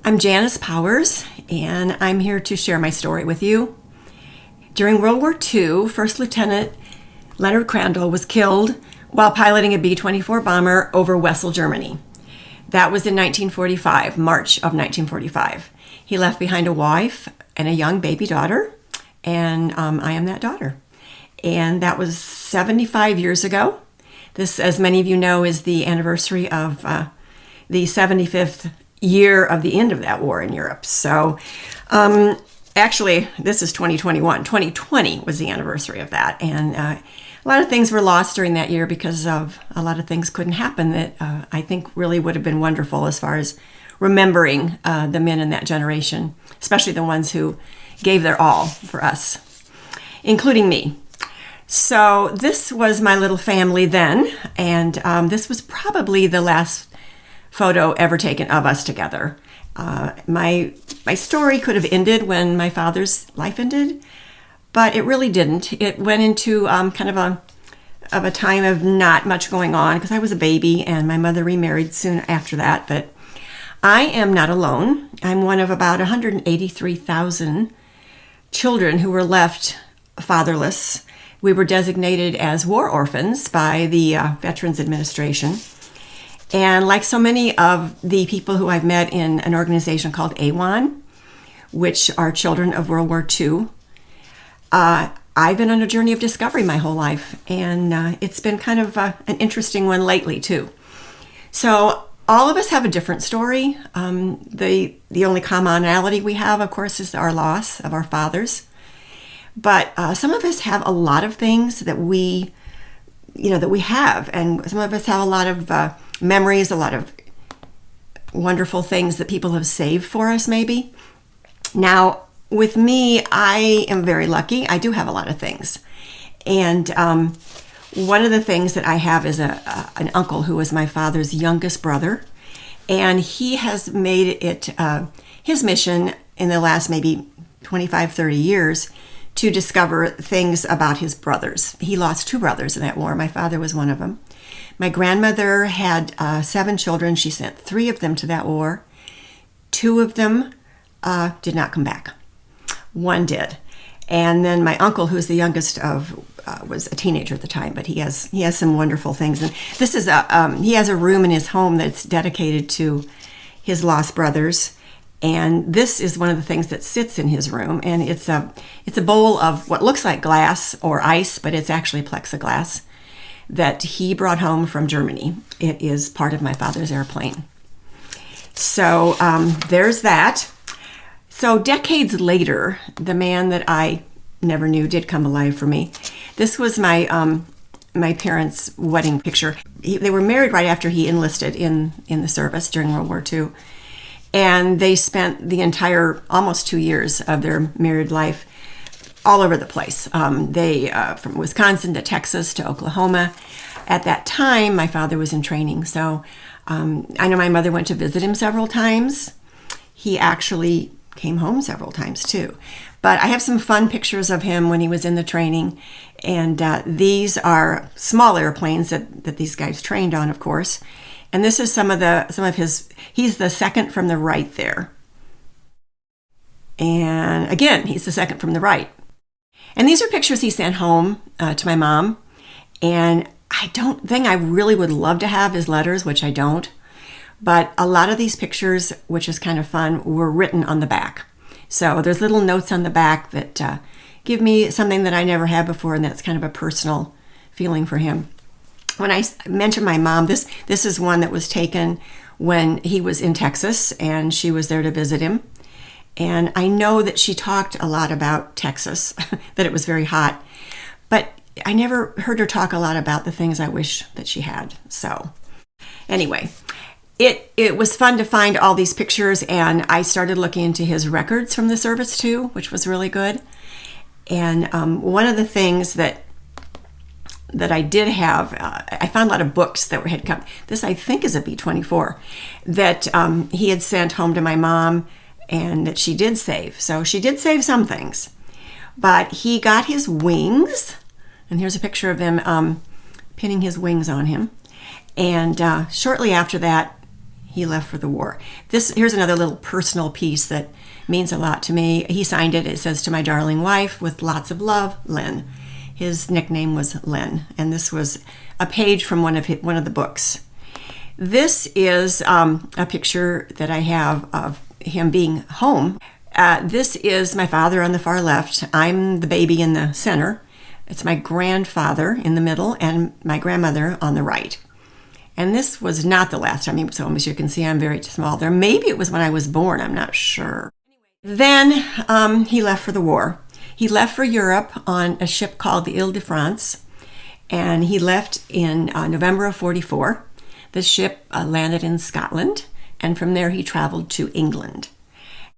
I'm Janice Powers, and I'm here to share my story with you. During World War II, First Lieutenant Leonard Crandall was killed while piloting a B-24 bomber over Wesel, Germany. That was in 1945, March of 1945. He left behind a wife and a young baby daughter, and I am that daughter. And that was 75 years ago. This, as many of you know, is the anniversary of the 75th year of the end of that war in Europe. So actually, this is 2021. 2020 was the anniversary of that. And a lot of things were lost during that year because of a lot of things couldn't happen that I think really would have been wonderful as far as remembering the men in that generation, especially the ones who gave their all for us, including me. So this was my little family then, and this was probably the last photo ever taken of us together. My story could have ended when my father's life ended, but it really didn't. It went into kind of a time of not much going on because I was a baby and my mother remarried soon after that. But I am not alone. I'm one of about 183,000 children who were left fatherless. We were designated as war orphans by the Veterans Administration. And like so many of the people who I've met in an organization called AWAN, which are children of World War II, I've been on a journey of discovery my whole life. And it's been kind of an interesting one lately, too. So all of us have a different story. The only commonality we have, of course, is our loss of our fathers. But some of us have a lot of things that we have. And some of us have a lot of memories, a lot of wonderful things that people have saved for us, maybe. Now, with me, I am very lucky. I do have a lot of things. And one of the things that I have is an uncle who was my father's youngest brother. And he has made it his mission in the last maybe 25, 30 years to discover things about his brothers. He lost 2 brothers in that war. My father was one of them. My grandmother had 7 children. She sent 3 of them to that war. 2 of them did not come back. 1 did. And then my uncle, who's the youngest of, was a teenager at the time, but he has some wonderful things. And this is he has a room in his home that's dedicated to his lost brothers. And this is one of the things that sits in his room. And it's a bowl of what looks like glass or ice, but it's actually plexiglass that he brought home from Germany. It is part of my father's airplane. So there's that. So decades later, the man that I never knew did come alive for me. This was my parents' wedding picture. They were married right after he enlisted in the service during World War II. And they spent the entire almost 2 years of their married life all over the place. They from Wisconsin to Texas to Oklahoma. At that time, my father was in training. So I know my mother went to visit him several times. He actually came home several times too. But I have some fun pictures of him when he was in the training. And these are small airplanes that these guys trained on, of course. And this is some of his, he's the second from the right there. And again, he's the second from the right. And these are pictures he sent home to my mom. And I don't think I really would love to have his letters, which I don't. But a lot of these pictures, which is kind of fun, were written on the back. So there's little notes on the back that give me something that I never had before, and that's kind of a personal feeling for him. When I mentioned my mom, this is one that was taken when he was in Texas, and she was there to visit him. And I know that she talked a lot about Texas, that it was very hot. But I never heard her talk a lot about the things I wish that she had. So anyway, it was fun to find all these pictures, and I started looking into his records from the service too, which was really good. And one of the things that I did have, I found a lot of books that had come. This, I think, is a B-24 that he had sent home to my mom and that she did save. So she did save some things. But he got his wings, and here's a picture of him pinning his wings on him. And shortly after that, he left for the war. Here's another little personal piece that means a lot to me. He signed it. It says, "To my darling wife, with lots of love, Len." His nickname was Len, and this was a page from one of the books. This is a picture that I have of him being home. This is my father on the far left. I'm the baby in the center. It's my grandfather in the middle and my grandmother on the right. And this was not the last time he was home. As you can see, I'm very small there. Maybe it was when I was born. I'm not sure. Then he left for the war. He left for Europe on a ship called the Ile-de-France, and he left in November of 44. The ship landed in Scotland, and from there he traveled to England.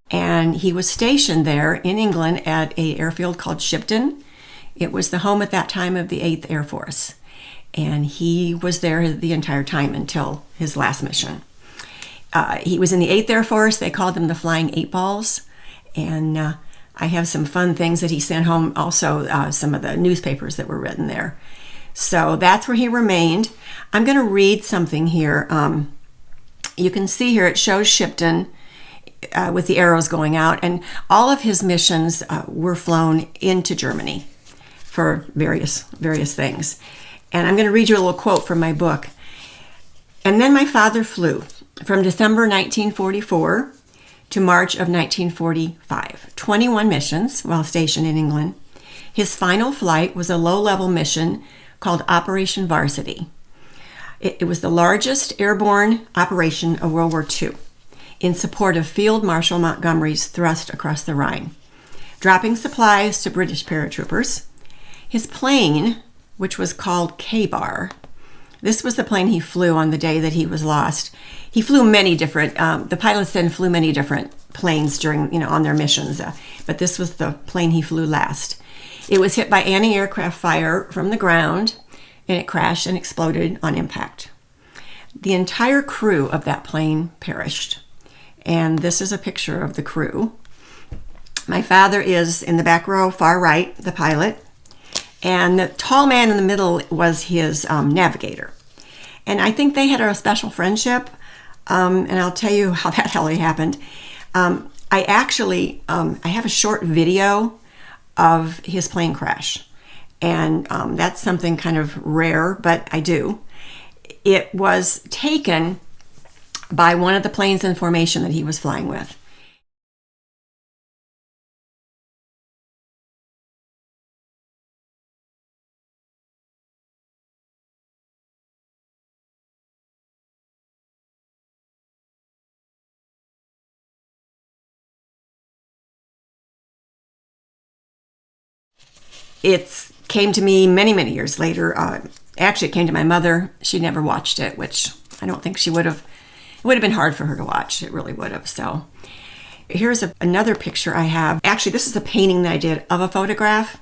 And he was stationed there in England at an airfield called Shipton. It was the home at that time of the 8th Air Force. And he was there the entire time until his last mission. He was in the 8th Air Force. They called them the Flying 8-Balls. And I have some fun things that he sent home, also some of the newspapers that were written there. So that's where he remained. I'm going to read something here. You can see here it shows Shipton with the arrows going out, and all of his missions were flown into Germany for various things. And I'm going to read you a little quote from my book. "And then my father flew from December 1944 to March of 1945, 21 missions while stationed in England. His final flight was a low-level mission called Operation Varsity. It was the largest airborne operation of World War II in support of Field Marshal Montgomery's thrust across the Rhine, dropping supplies to British paratroopers. His plane, which was called K-Bar, this was the plane he flew on the day that he was lost. He flew many different, the pilots then flew many different planes during, on their missions, but this was the plane he flew last. It was hit by anti-aircraft fire from the ground, and it crashed and exploded on impact. The entire crew of that plane perished. And this is a picture of the crew. My father is in the back row, far right, the pilot. And the tall man in the middle was his navigator. And I think they had a special friendship. And I'll tell you how that hell happened. I have a short video of his plane crash. And that's something kind of rare, but I do. It was taken by one of the planes in formation that he was flying with. It came to me many years later. Actually, it came to my mother. She never watched it, which I don't think she would have. It would have been hard for her to watch. It really would have. So here's another picture I have. Actually, this is a painting that I did of a photograph.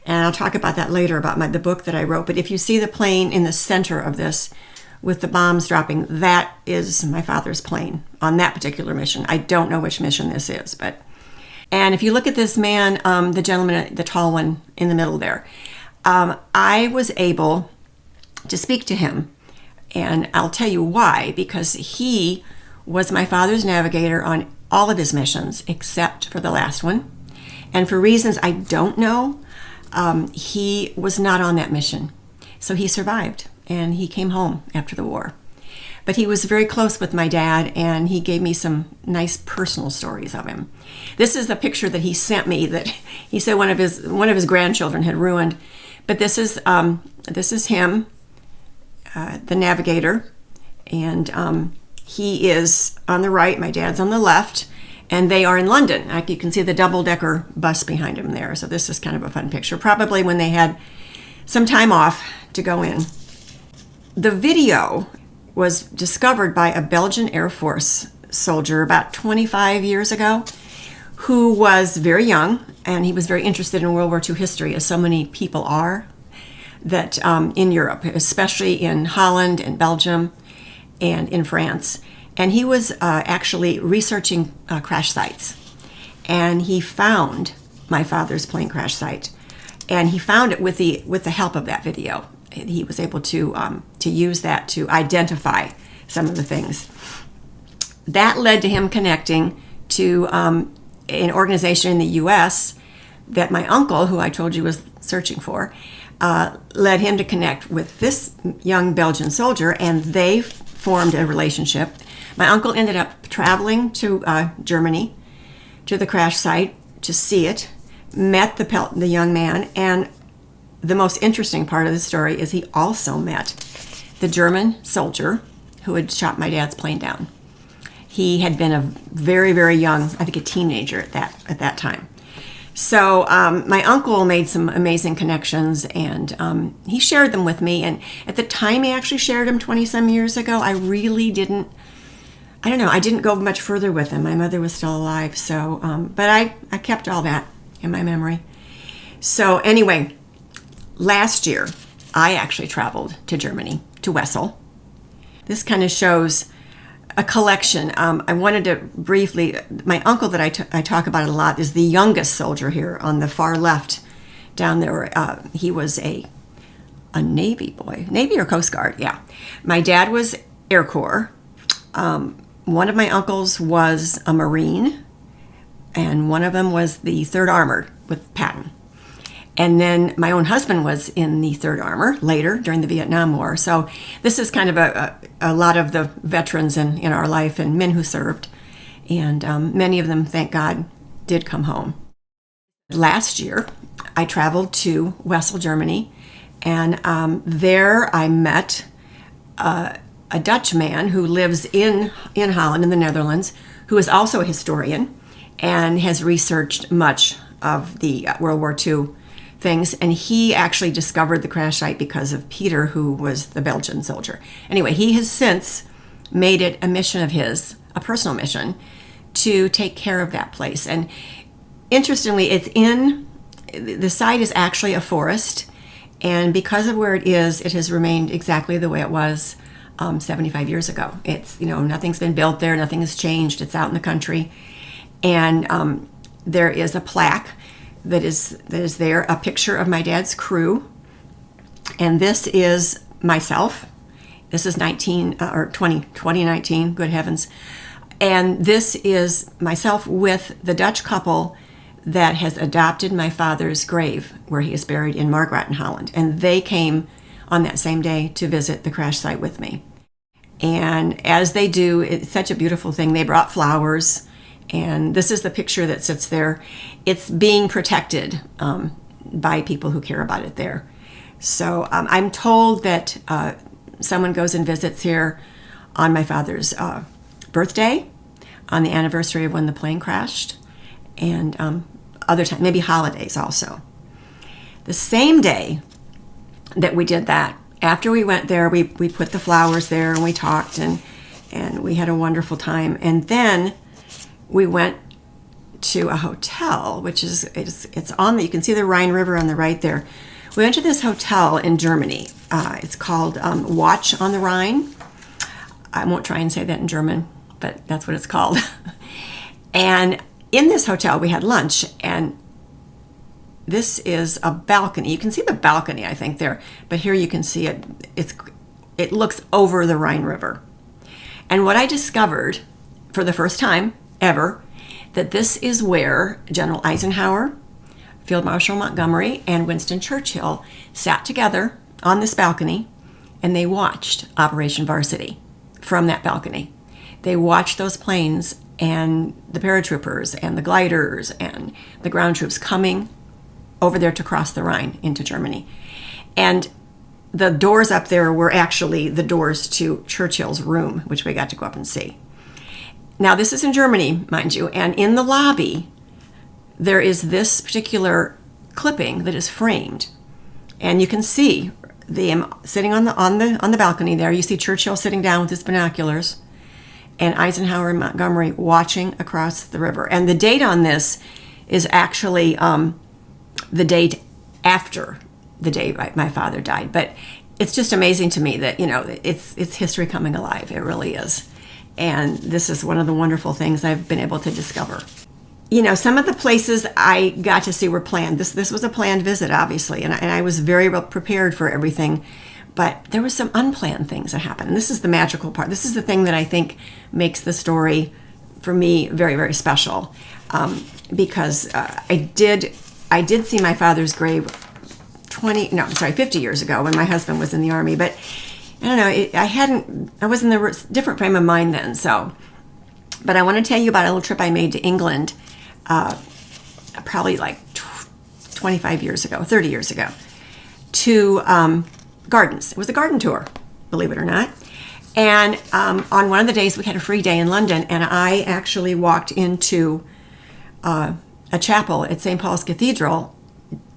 And I'll talk about that later, about the book that I wrote. But if you see the plane in the center of this with the bombs dropping, that is my father's plane on that particular mission. I don't know which mission this is, but... And if you look at this man, the gentleman, the tall one in the middle there, I was able to speak to him. And I'll tell you why, because he was my father's navigator on all of his missions, except for the last one. And for reasons I don't know, he was not on that mission. So he survived, and he came home after the war. But he was very close with my dad, and he gave me some nice personal stories of him. This is the picture that he sent me that he said one of his grandchildren had ruined. But this is him, the navigator, and he is on the right. My dad's on the left, and they are in London. You can see the double-decker bus behind him there. So this is kind of a fun picture, probably when they had some time off to go in. The video was discovered by a Belgian Air Force soldier about 25 years ago who was very young, and he was very interested in World War II history, as so many people are, that in Europe, especially in Holland and Belgium and in France. And he was actually researching crash sites. And he found my father's plane crash site. And he found it with the help of that video. He was able to use that to identify some of the things. that led to him connecting to an organization in the U.S. that my uncle, who I told you was searching for, led him to connect with this young Belgian soldier, and they formed a relationship. My uncle ended up traveling to Germany, to the crash site, to see it, met the young man, and the most interesting part of the story is he also met the German soldier who had shot my dad's plane down. He had been a very, very young, I think a teenager at that time. So my uncle made some amazing connections, and he shared them with me. And at the time he actually shared them 20-some years ago, I really didn't, I didn't go much further with him. My mother was still alive, so, but I kept all that in my memory. So anyway, last year, I actually traveled to Germany, to Wessel. This kind of shows a collection. I wanted to briefly, my uncle that I talk about it a lot is the youngest soldier here on the far left down there. He was a Navy boy, Navy or Coast Guard, yeah. My dad was Air Corps. One of my uncles was a Marine, and one of them was the 3rd Armored with Patton. And then my own husband was in the 3rd Armor later during the Vietnam War. So this is kind of a lot of the veterans in our life and men who served. And many of them, thank God, did come home. Last year, I traveled to Wessel, Germany. And there I met a Dutch man who lives in Holland, in the Netherlands, who is also a historian and has researched much of the World War II things, and he actually discovered the crash site because of Peter, who was the Belgian soldier. Anyway, he has since made it a mission of his, a personal mission, to take care of that place. And interestingly, the site is actually a forest, and because of where it is, it has remained exactly the way it was 75 years ago. It's, nothing's been built there, nothing has changed, it's out in the country. And there is a plaque that is there, a picture of my dad's crew, and this is myself. This is 2019, good heavens. And this is myself with the Dutch couple that has adopted my father's grave, where he is buried in Margraten, Holland. And they came on that same day to visit the crash site with me. And as they do, it's such a beautiful thing. They brought flowers. And this is the picture that sits there. It's being protected by people who care about it there. So I'm told that someone goes and visits here on my father's birthday, on the anniversary of when the plane crashed, and other times, maybe holidays also. The same day that we did that, after we went there, we put the flowers there and we talked and we had a wonderful time. And then we went to a hotel, which is, it's on the, you can see the Rhine River on the right there. We went to this hotel in Germany. It's called Watch on the Rhine. I won't try and say that in German, but that's what it's called. And in this hotel, we had lunch, and this is a balcony. You can see the balcony, I think, there, but here you can see it. It looks over the Rhine River. And what I discovered for the first time ever, that this is where General Eisenhower, Field Marshal Montgomery, and Winston Churchill sat together on this balcony, and they watched Operation Varsity from that balcony. They watched those planes and the paratroopers and the gliders and the ground troops coming over there to cross the Rhine into Germany. And the doors up there were actually the doors to Churchill's room, which we got to go up and see. Now, this is in Germany, mind you, and in the lobby, there is this particular clipping that is framed, and you can see them sitting on the balcony there. You see Churchill sitting down with his binoculars, and Eisenhower and Montgomery watching across the river. And the date on this is actually the date after the day my father died. But it's just amazing to me that it's history coming alive. It really is. And this is one of the wonderful things I've been able to discover. Some of the places I got to see were planned. This was a planned visit, obviously, and I was very well prepared for everything. But there was some unplanned things that happened. And this is the magical part. This is the thing that I think makes the story, for me, very, very special. Because I did see my father's grave 50 years ago when my husband was in the Army. But I don't know, I was in a different frame of mind then. So, but I want to tell you about a little trip I made to England, probably like 25 years ago, 30 years ago, to gardens. It was a garden tour, believe it or not. And on one of the days we had a free day in London, and I actually walked into a chapel at St. Paul's Cathedral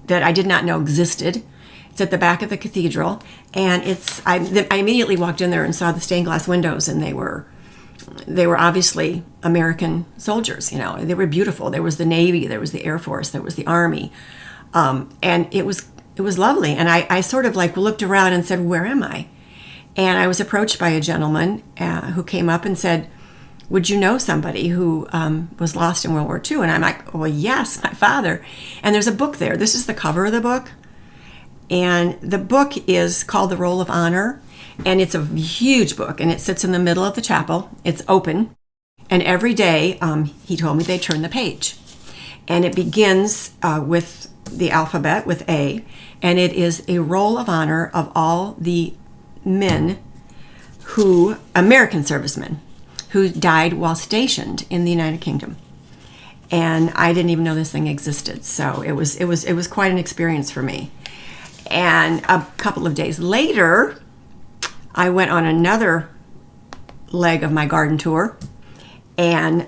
that I did not know existed. It's at the back of the cathedral, and I immediately walked in there and saw the stained glass windows, and they were obviously American soldiers. You know, they were beautiful. There was the Navy, there was the Air Force, there was the Army, and it was lovely. And I sort of like looked around and said, "Where am I?" And I was approached by a gentleman who came up and said, "Would you know somebody who was lost in World War II?" And I'm like, "Well, yes, my father." And there's a book there. This is the cover of the book. And the book is called The Roll of Honor. And it's a huge book. And it sits in the middle of the chapel. It's open. And every day, he told me they turn the page. And it begins with the alphabet, with A. And it is a roll of honor of all the men American servicemen, who died while stationed in the United Kingdom. And I didn't even know this thing existed. So it was quite an experience for me. And a couple of days later, I went on another leg of my garden tour. And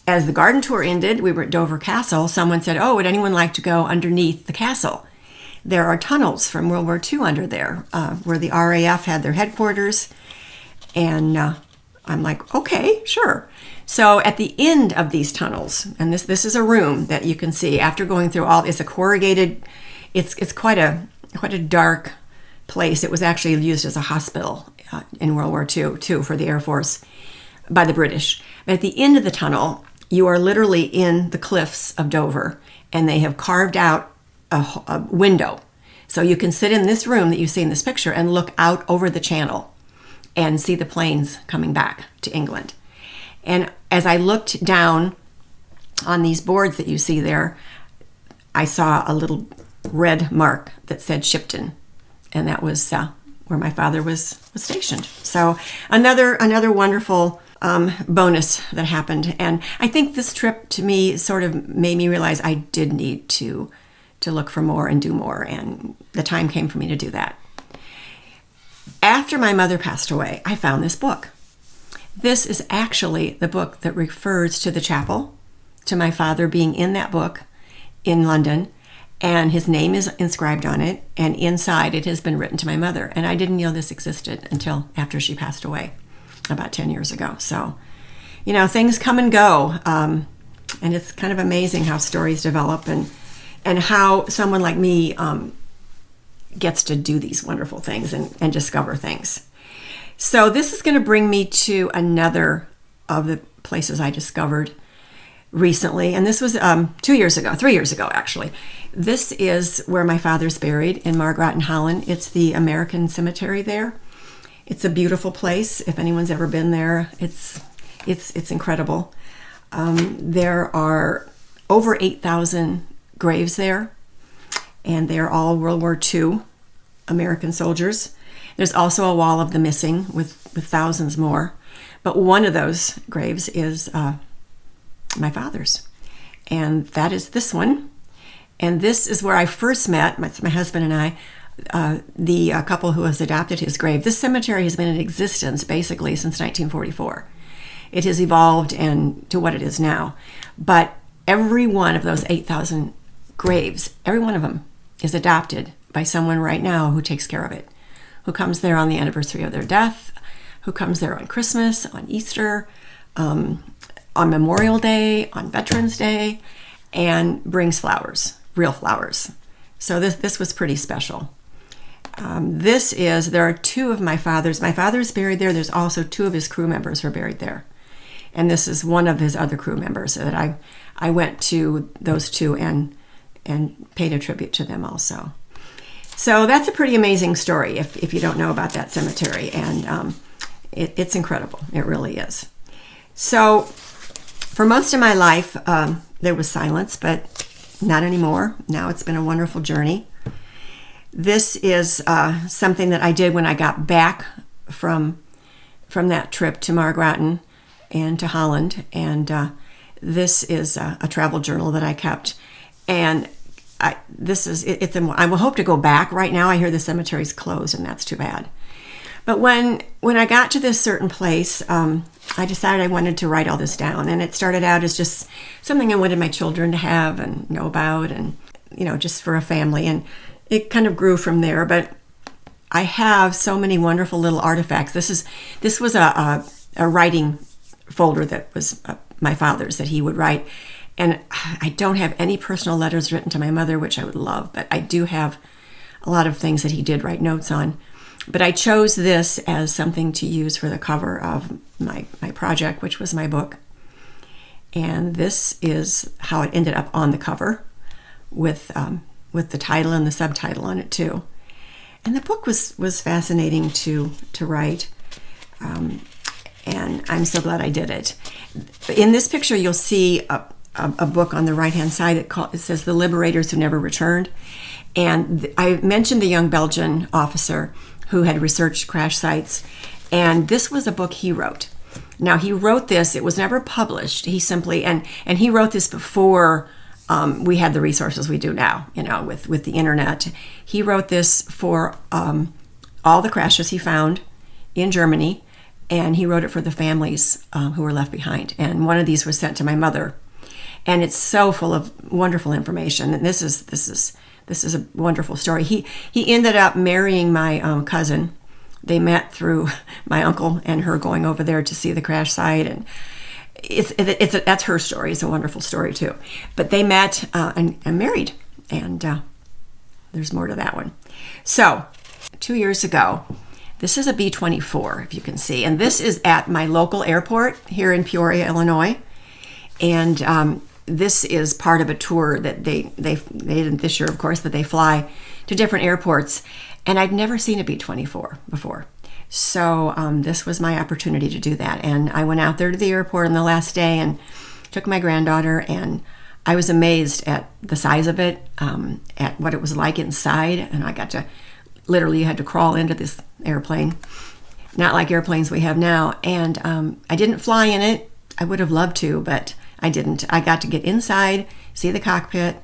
as the garden tour ended, we were at Dover Castle. Someone said, "Oh, would anyone like to go underneath the castle? There are tunnels from World War II under there, where the RAF had their headquarters." And I'm like, "Okay, sure." So at the end of these tunnels, and this is a room that you can see after going through it's a corrugated, it's quite a dark place. It was actually used as a hospital in World War II too, for the Air Force by the British. But at the end of the tunnel, you are literally in the cliffs of Dover, and they have carved out a window. So you can sit in this room that you see in this picture and look out over the channel and see the planes coming back to England. And as I looked down on these boards that you see there, I saw a little red mark that said Shipton, and that was where my father was stationed. So another wonderful bonus that happened. And I think this trip to me sort of made me realize I did need to look for more and do more, and the time came for me to do that. After my mother passed away, I found this book. This is actually the book that refers to the chapel, to my father being in that book in London, and his name is inscribed on it, and inside it has been written to my mother. And I didn't know this existed until after she passed away about 10 years ago. So, you know, things come and go, and it's kind of amazing how stories develop and how someone like me gets to do these wonderful things and discover things. So this is going to bring me to another of the places I discovered recently. And this was 3 years ago, actually. This is where my father's buried, in Margraten, Holland. It's the American cemetery there. It's a beautiful place. If anyone's ever been there, it's incredible. There are over 8,000 graves there, and they're all World War II American soldiers. There's also a wall of the missing with thousands more, but one of those graves is my father's, and that is this one. And this is where I first met my husband and I, the couple who has adopted his grave. This cemetery has been in existence basically since 1944. It has evolved to what it is now, but every one of those 8,000 graves, every one of them is adopted by someone right now who takes care of it, who comes there on the anniversary of their death, who comes there on Christmas, on Easter, on Memorial Day, on Veterans Day, and brings flowers, real flowers. So this was pretty special. There are two of my father's. My father's buried there. There's also two of his crew members who are buried there. And this is one of his other crew members that I went to those two and paid a tribute to them also. So that's a pretty amazing story if you don't know about that cemetery. And it's incredible. It really is. So for most of my life, there was silence, but not anymore. Now it's been a wonderful journey. This is something that I did when I got back from that trip to Margraten and to Holland. And this is a travel journal that I kept. And I will hope to go back. Right now I hear the cemetery's closed, and that's too bad. But when I got to this certain place, I decided I wanted to write all this down. And it started out as just something I wanted my children to have and know about, and, just for a family. And it kind of grew from there. But I have so many wonderful little artifacts. This was a writing folder that was my father's that he would write. And I don't have any personal letters written to my mother, which I would love, but I do have a lot of things that he did write notes on. But I chose this as something to use for the cover of my project, which was my book. And this is how it ended up on the cover with the title and the subtitle on it too. And the book was fascinating to write. And I'm so glad I did it. In this picture, you'll see a book on the right-hand side it says The Liberators Who Never Returned. And I mentioned the young Belgian officer who had researched crash sites. And this was a book he wrote. Now, he wrote this. It was never published. He simply, and he wrote this before we had the resources we do now, with the internet. He wrote this for all the crashes he found in Germany. And he wrote it for the families who were left behind. And one of these was sent to my mother. And it's so full of wonderful information. And this is a wonderful story. He ended up marrying my cousin. They met through my uncle and her going over there to see the crash site. And that's her story. It's a wonderful story too. But they met and married. And there's more to that one. So 2 years ago, this is a B-24, if you can see. And this is at my local airport here in Peoria, Illinois. And this is part of a tour that they didn't this year, of course, but they fly to different airports. And I'd never seen a B-24 before. So this was my opportunity to do that. And I went out there to the airport on the last day and took my granddaughter. And I was amazed at the size of it, at what it was like inside. And I got to, literally, you had to crawl into this airplane. Not like airplanes we have now. And I didn't fly in it. I would have loved to, but I didn't. I got to get inside, see the cockpit,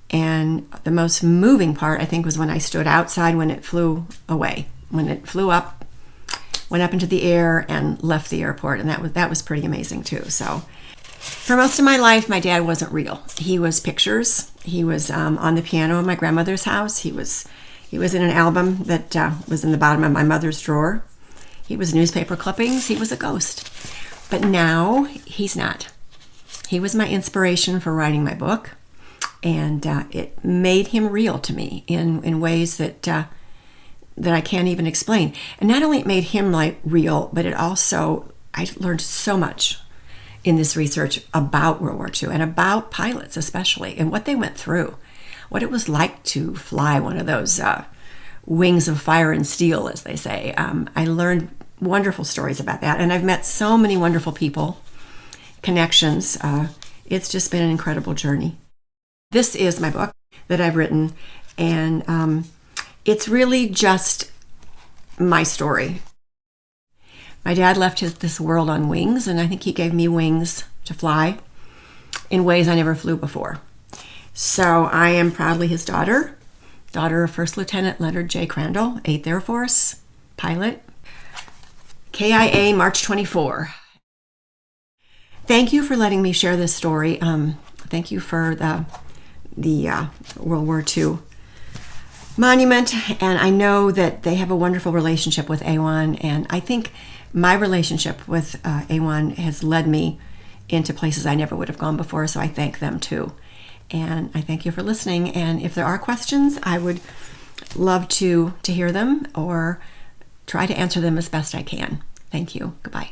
and the most moving part, I think, was when I stood outside when it flew away. When it flew up, went up into the air and left the airport, and that was pretty amazing too. So for most of my life, my dad wasn't real. He was pictures. He was on the piano in my grandmother's house. He was in an album that was in the bottom of my mother's drawer. He was newspaper clippings. He was a ghost. But now he's not. He was my inspiration for writing my book, and it made him real to me in ways that I can't even explain. And not only it made him real, but it also, I learned so much in this research about World War II and about pilots especially, and what they went through, what it was like to fly one of those wings of fire and steel, as they say. I learned wonderful stories about that, and I've met so many wonderful people, connections. It's just been an incredible journey. This is my book that I've written, and it's really just my story. My dad left this world on wings, and I think he gave me wings to fly in ways I never flew before. So I am proudly his daughter of First Lieutenant Leonard J. Crandall, 8th Air Force, pilot, KIA March 24. Thank you for letting me share this story. Thank you for the World War II monument, and I know that they have a wonderful relationship with A1, and I think my relationship with A1 has led me into places I never would have gone before, so I thank them too. And I thank you for listening, and if there are questions, I would love to hear them or try to answer them as best I can. Thank you. Goodbye.